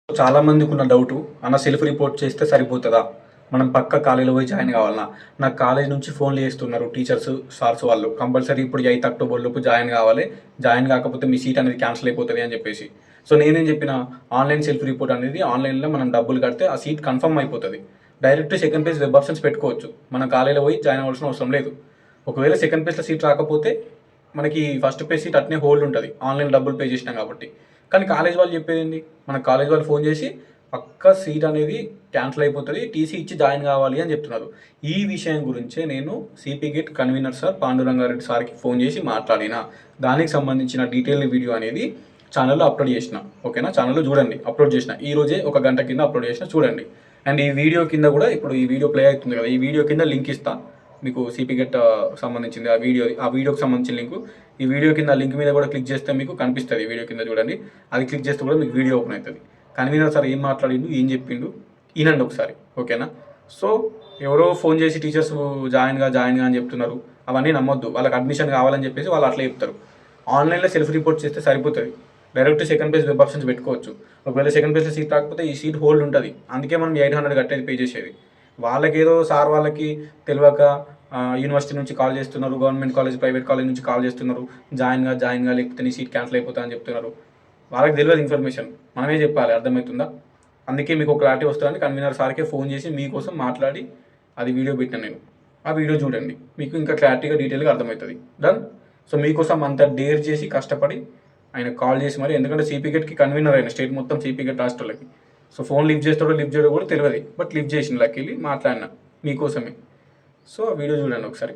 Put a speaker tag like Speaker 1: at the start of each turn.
Speaker 1: చాలా మందికి ఉన్న డౌటు అన్న సెల్ఫ్ రిపోర్ట్ చేస్తే సరిపోతుందా? మనం పక్క కాలేజీలో పోయి జాయిన్ కావాలన్నా? నాకు కాలేజ్ నుంచి ఫోన్లు చేస్తున్నారు టీచర్స్, సార్స్ వాళ్ళు. కంపల్సరీ ఇప్పుడు 8 అక్టోబర్ లోపు జాయిన్ కావాలి. జాయిన్ కాకపోతే మీ సీట్ అనేది క్యాన్సిల్ అయిపోతుంది అని చెప్పేసి. సో నేనేం చెప్పిన, ఆన్లైన్ సెల్ఫ్ రిపోర్ట్ అనేది ఆన్లైన్లో మనం డబ్బులు కడితే ఆ సీట్ కన్ఫర్మ్ అయిపోతుంది. Direct second page web options పెట్టుకోవచ్చు. మన కాలేజీలో పోయి జాయిన్ అవ్వాల్సిన అవసరం లేదు. ఒకవేళ సెకండ్ పేజ్లో సీట్ రాకపోతే మనకి ఫస్ట్ పేజ్ సీట్ అట్నే హోల్డ్ ఉంటుంది, ఆన్లైన్ డబ్బులు పే చేసినాం కాబట్టి. కానీ కాలేజ్ వాళ్ళు చెప్పేది ఏంటి, మన కాలేజ్ వాళ్ళు ఫోన్ చేసి పక్క సీట్ అనేది క్యాన్సిల్ అయిపోతుంది, టీసీ ఇచ్చి జాయిన్ కావాలి అని చెప్తున్నారు. ఈ విషయం గురించే నేను CP gate convener sir Panduranga Reddy సార్కి ఫోన్ చేసి మాట్లాడిన. దానికి సంబంధించిన డీటెయిల్ వీడియో అనేది ఛానల్లో అప్లోడ్ చేసిన. ఓకేనా, ఛానల్లో చూడండి, అప్లోడ్ చేసిన ఈరోజే 1 గంట కింద అప్లోడ్ చేసిన, చూడండి. అండ్ ఈ వీడియో కింద కూడా, ఇప్పుడు ఈ వీడియో ప్లే అవుతుంది కదా, ఈ వీడియో కింద లింక్ ఇస్తా మీకు, సిపి గేట్ సంబంధించింది ఆ వీడియోకి సంబంధించిన లింకు. ఈ వీడియో కింద లింక్ మీద కూడా క్లిక్ చేస్తే మీకు కనిపిస్తుంది. వీడియో కింద చూడండి, అది క్లిక్ చేస్తే కూడా మీకు వీడియో ఓపెన్ అవుతుంది. కన్వీనర్ సార్ ఏం మాట్లాడిండు, ఏం చెప్పిండు వినండి ఒకసారి, ఓకేనా. సో ఎవరో ఫోన్ చేసి టీచర్స్ జాయిన్గా అని చెప్తున్నారు, అవన్నీ నమ్మొద్దు. వాళ్ళకి అడ్మిషన్ కావాలని చెప్పేసి వాళ్ళు అట్లా చెప్తారు. ఆన్లైన్లో సెల్ఫ్ రిపోర్ట్ చేస్తే సరిపోతుంది. Direct second page web options పెట్టుకోవచ్చు. ఒకవేళ సెకండ్ పేజ్లో సీట్ రాకపోతే ఈ సీట్ హోల్డ్ ఉంటుంది. అందుకే మనం 800 కట్టేది పే చేసేది. వాళ్ళకేదో సార్ వాళ్ళకి తెలియక యూనివర్సిటీ నుంచి కాల్ చేస్తున్నారు, గవర్నమెంట్ కాలేజ్, ప్రైవేట్ కాలేజ్ నుంచి కాల్ చేస్తున్నారు, జాయిన్గా లేకపోతే నీ సీట్ క్యాన్సిల్ అయిపోతా అని చెప్తున్నారు. వాళ్ళకి తెలియదు ఇన్ఫర్మేషన్, మనమే చెప్పాలి. అర్థమవుతుందా? అందుకే మీకు ఒక క్లారిటీ వస్తుందని కన్వీనర్ సార్కే ఫోన్ చేసి మీకోసం మాట్లాడి అది వీడియో పెట్టిన నేను. ఆ వీడియో చూడండి, మీకు ఇంకా క్లారిటీగా డీటెయిల్గా అర్థమవుతుంది. డన్. సో మీకోసం అంత డేర్ చేసి కష్టపడి ఆయన కాల్ చేసి మరి, ఎందుకంటే సిపి గేట్కి కన్వీనర్ అయిన స్టేట్ మొత్తం సిపి గేట్ హాస్టల్కి. సో ఫోన్ లిఫ్ట్ చేస్తాడో లిఫ్ట్ చేయడో కూడా తెలియదు, బట్ లిఫ్ట్ చేసిన లక్కి మాట్లాడినా మీకోసమే. సో ఆ వీడియో చూడండి ఒకసారి.